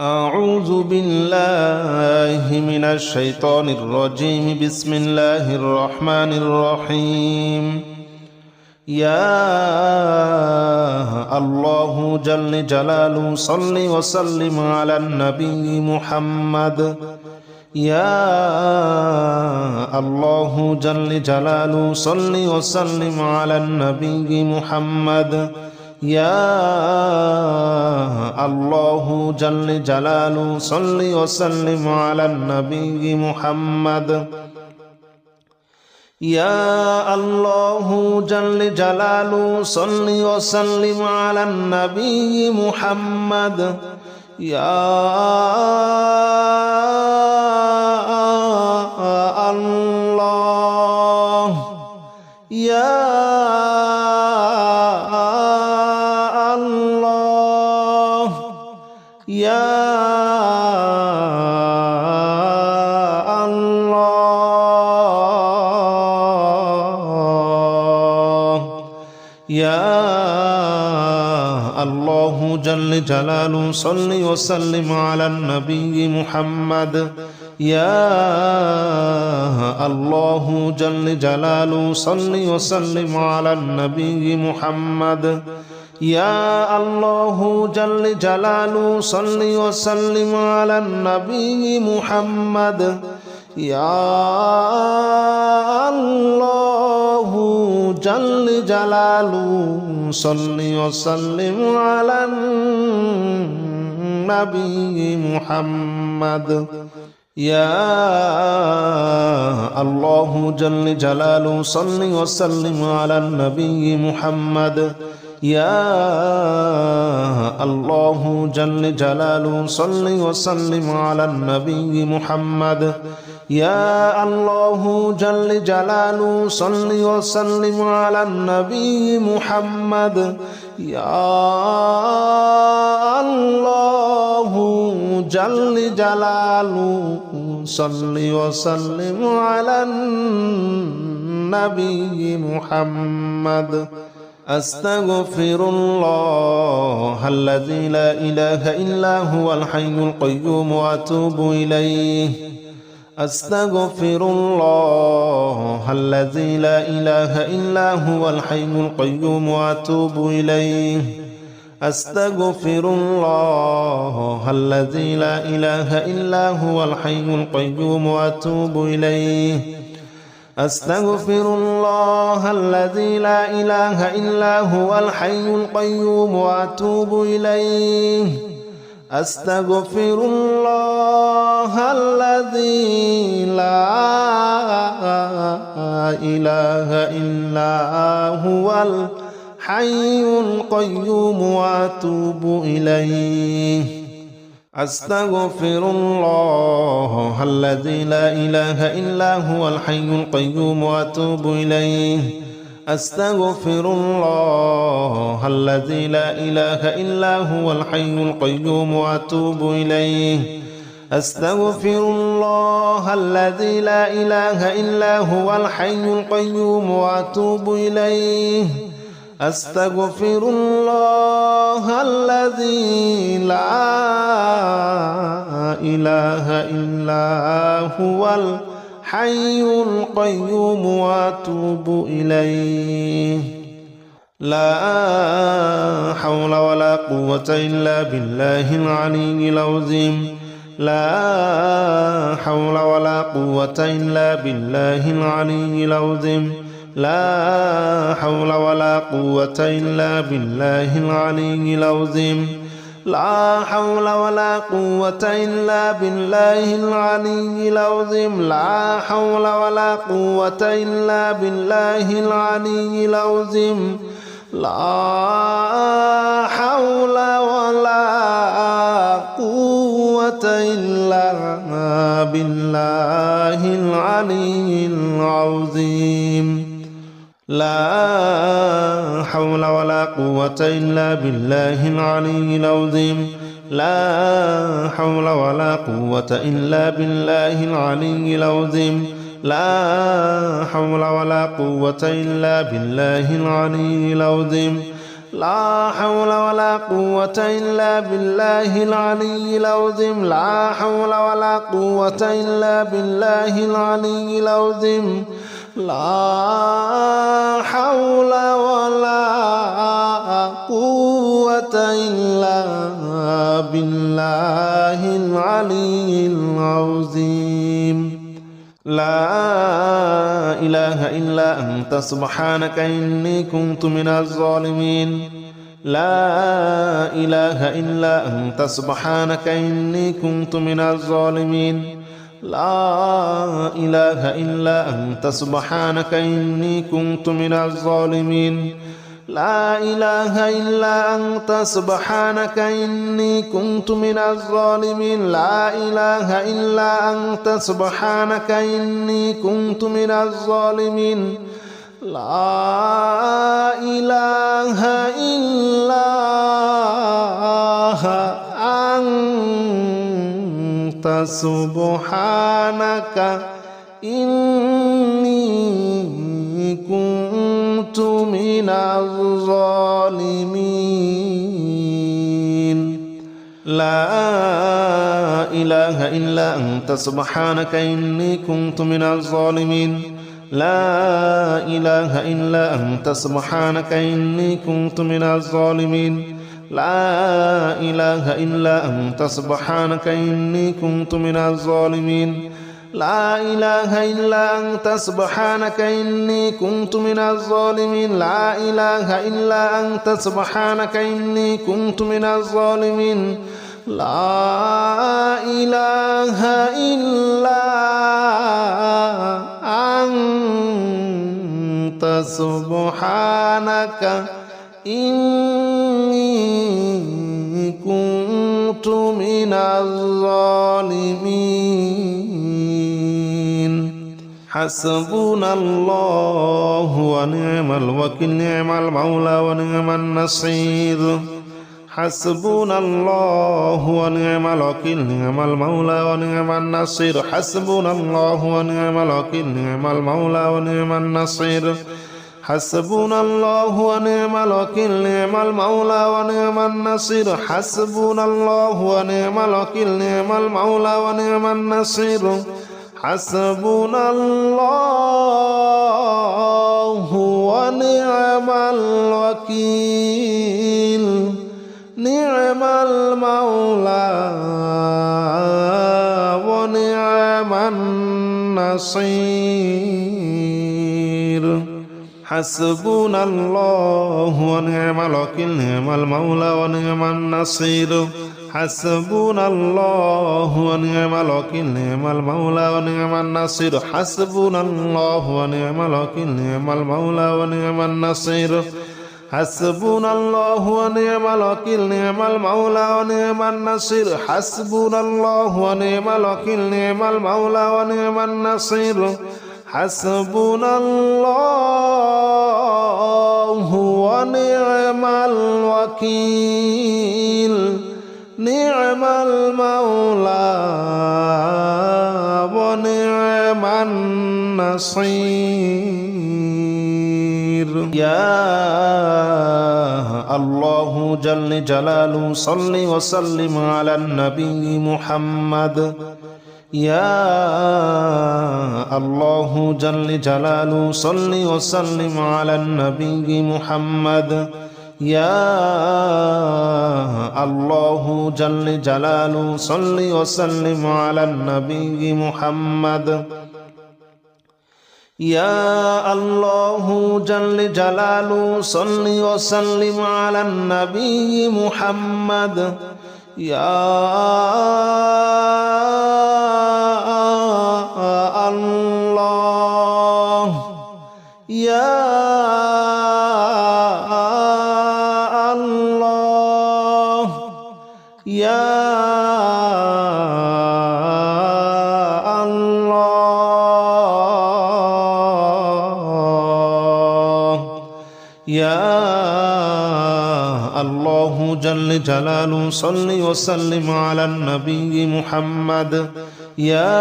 أعوذ بالله من الشيطان الرجيم. بسم الله الرحمن الرحيم. يا الله جل جلاله صل وسلم على النبي محمد. يا الله جل جلاله صل وسلم على النبي محمد. يا الله جل جلاله صل وسلم على النبي محمد. يا الله جل جلاله صل وسلم على النبي محمد. يا الله يا يا الله يا الله جل جلاله صل وسلم على النبي محمد. يا الله جل جلاله صل وسلم على النبي محمد. يا الله جل جلاله صل وسلم على النبي محمد. يا الله جل جلاله صل وسلم على النبي محمد. يا الله جل جلاله صل وسلم على النبي محمد. يا الله جل جلاله صل وسلم على النبي محمد. يا الله جل جلاله صل وسلم على النبي محمد. يا الله جل جلاله صل وسلم على النبي محمد. أستغفر الله الذي لا إله إلا هو الحي القيوم وأتوب إليه. أستغفر الله الذي لا إله إلا هو الحي القيوم وأتوب إليه. أستغفر الله الذي لا إله إلا هو الحي القيوم وأتوب إليه. أستغفر الله الذي لا إله إلا هو الحي القيوم وأتوب إليه. أستغفر الله الذي لا إله إلا هو الحي القيوم وأتوب إليه. أستغفر الله الذي لا إله إلا هو الحي القيوم وأتوب إليه. أستغفر الله الذي لا إله إلا هو الحي القيوم وأتوب إليه. أستغفر الله الذي لا إله إلا هو الحي القيوم وأتوب إليه. أستغفر الله الذي لا إله إلا هو الحي القيوم وأتوب إليه. لا حول ولا قوة إلا بالله العلي العظيم. لا حول ولا قوة إلا بالله العلي العظيم. لا حول ولا قوة إلا بالله العلي العظيم. لا حول ولا قوة إلا بالله العلي العظيم. لا حول ولا قوة إلا بالله العلي العظيم. لا حول ولا قوة إلا بالله العلي العظيم. لا حول ولا قوة إلا بالله العلي العظيم. لا حول ولا قوة إلا بالله العلي العظيم. لا حول ولا قوة إلا بالله العلي العظيم. لا حول ولا قوة إلا بالله العلي العظيم لا حول ولا قوة إلا بالله العلي العظيم لا حول ولا قوة إلا بالله العلي العظيم لا إله إلا أنت سبحانك إني كنت من الظالمين لا إله إلا أنت سبحانك إني كنت من الظالمين لا إله إلا أنت سبحانك إني كنت من الظالمين لا إله إلا أنت سبحانك إني كنت من الظالمين لا إله إلا أنت سبحانك إني كنت من الظالمين لا إله إلا أنت سبحانك إني كنت من الظالمين لا إله إلا أنت سبحانك إني كنت من الظالمين لا إله إلا أنت سبحانك إني كنت من الظالمين لا إله إلا أنت سبحانك إني كنت من الظالمين لا إله إلا أنت سبحانك إني كنت من الظالمين لا إله إلا أنت سبحانك إني كنت من الظالمين لا إله إلا أنت سبحانك إني كنت من الظالمين حسبنا الله ونعم الوكيل نعم المولى ونعم النصير حسبنا الله ونعم الوكيل نعم المولى ونعم النصير حسبنا الله ونعم الوكيل نعم المولى ونعم النصير حسبنا الله ونعم الوكيل نعم المولى ونعم النصير حسبنا الله ونعم الوكيل نعم المولى ونعم النصير حسبنا الله ونعم الوكيل نعم المولى ونعم النصير حسبنا الله ونعم الوكيل نعم المولى ونعم النصير حسبنا الله ونعم الوكيل نعم المولى ونعم النصير حسبنا الله ونعم الوكيل نعم المولى ونعم النصير حسبنا الله ونعم الوكيل نعم المولى ونعم النصير حسبنا الله ونعم الوكيل نعم المولى ونعم النصير حسبنا الله ونعم الوكيل نعم المولى ونعم النصير يا الله جل جلاله صل وسلم على النبي محمد يا الله جل جلاله صل وسلم على النبي محمد يا الله جل جلاله صل وسلم على النبي محمد يا الله جل جلاله صل وسلم على النبي محمد يا الله يا الله يا الله يا الله جل جلاله صل وسلم على النبي محمد يا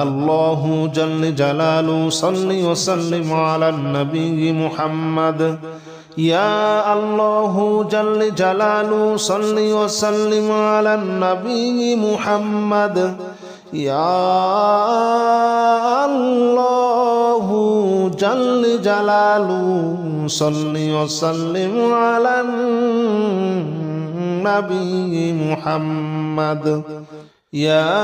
الله جل جلاله صل وسلم على النبي محمد يا الله جل جلاله صل وسلم على النبي محمد يا الله جل جلاله صل وسلم على النبي محمد يا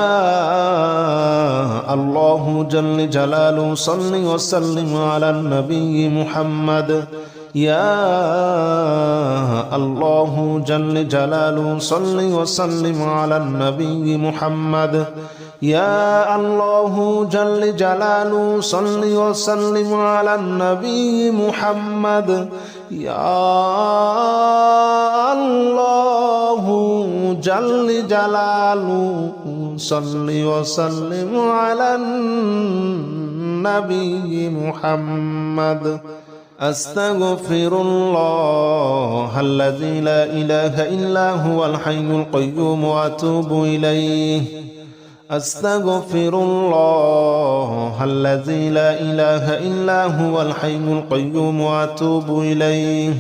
الله جل جلاله صل وسلم على النبي محمد يا الله جل جلاله صل وسلم على النبي محمد يا الله جل جلاله صل وسلم على النبي محمد يا الله جل جلاله صل وسلم على النبي محمد أستغفر الله الذي لا إله إلا هو الحي القيوم وأتوب إليه أستغفر الله الذي لا إله إلا هو الحي القيوم وأتوب إليه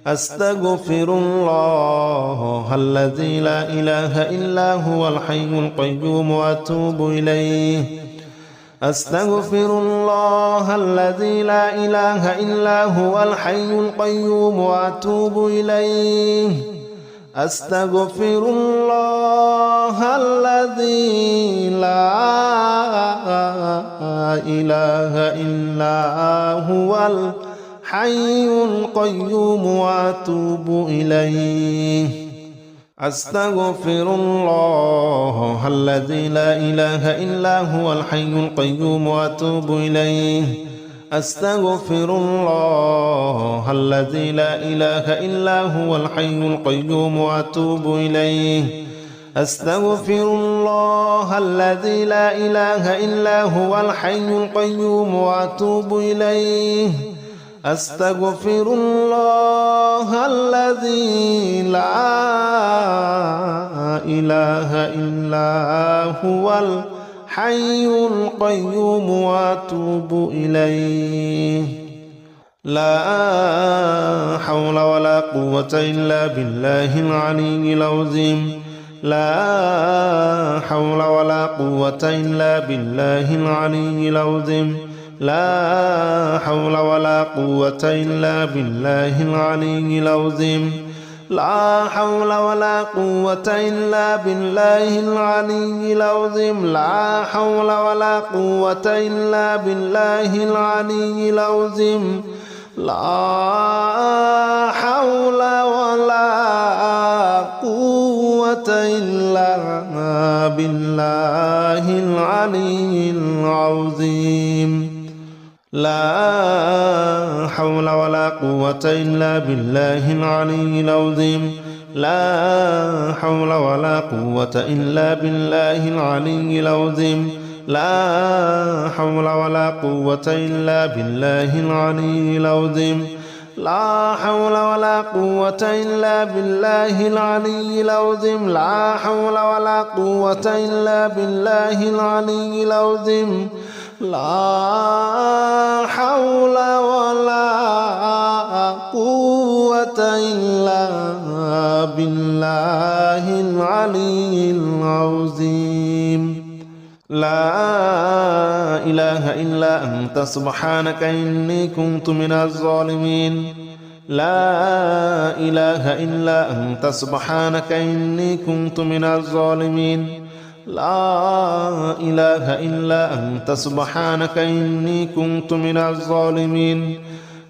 أستغفر الله الذي لا إله إلا هو الحي القيوم وأتوب إليه أستغفر الله الذي لا إله إلا هو الحي القيوم وأتوب إليه أستغفر الله الذي لا إله إلا هو الحي القيوم وأتوب إليه أستغفر الله الذي لا إله إلا هو الحي القيوم وأتوب إليه أستغفر الله الذي لا إله إلا هو الحي القيوم وأتوب إليه أستغفر الله الذي لا إله إلا هو الحي القيوم وأتوب إليه أستغفر الله الذي لا إله إلا هو الحي القيوم وأتوب إليه لا حول ولا قوة إلا بالله العلي العظيم لا حول ولا قوة إلا بالله العلي العظيم لا حول ولا قوة إلا بالله العلي العظيم لا حول ولا قوة إلا بالله العلي العظيم لا حول ولا قوة إلا بالله العلي العظيم لا حول ولا قوة إلا بالله العلي العظيم لا حول ولا قوة إلا بالله العلي العظيم لا حول ولا قوة إلا بالله العلي العظيم لا حول ولا قوة إلا بالله العلي العظيم لا حول ولا قوة إلا بالله العلي العظيم لا حول ولا قوة إلا بالله العلي العظيم لا حول ولا قوة إلا بالله العلي العظيم لا إله إلا أنت سبحانك إني كنت من الظالمين لا إله إلا أنت سبحانك إني كنت من الظالمين لا إله إلا أنت سبحانك إني كنت من الظالمين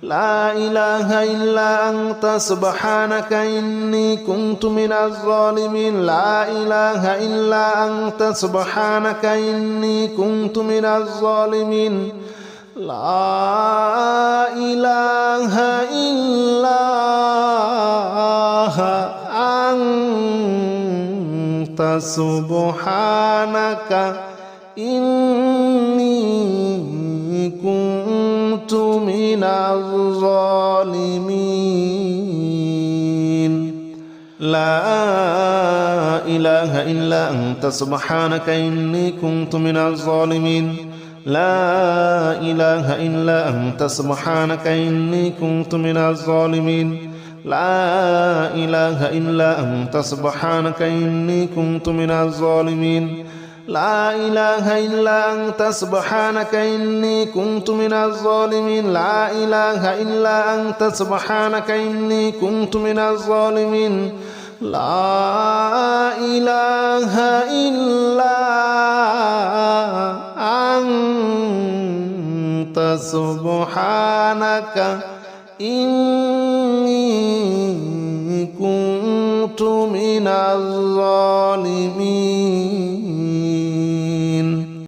لا إله إلا أنت سبحانك إني كنت من الظالمين لا إله إلا أنت سبحانك إني كنت من الظالمين لا إله إلا أنت سبحانك إني كنت من الظالمين لا إله إلا أنت سبحانك إني كنت من الظالمين لا إله إلا أنت سبحانك إني كنت من الظالمين لا إله إلا أنت سبحانك إني كنت من الظالمين لا إله إلا أنت سبحانك إني كنت من الظالمين لا إله إلا أنت سبحانك إني كنت من الظالمين لا إله إلا أنت سبحانك إني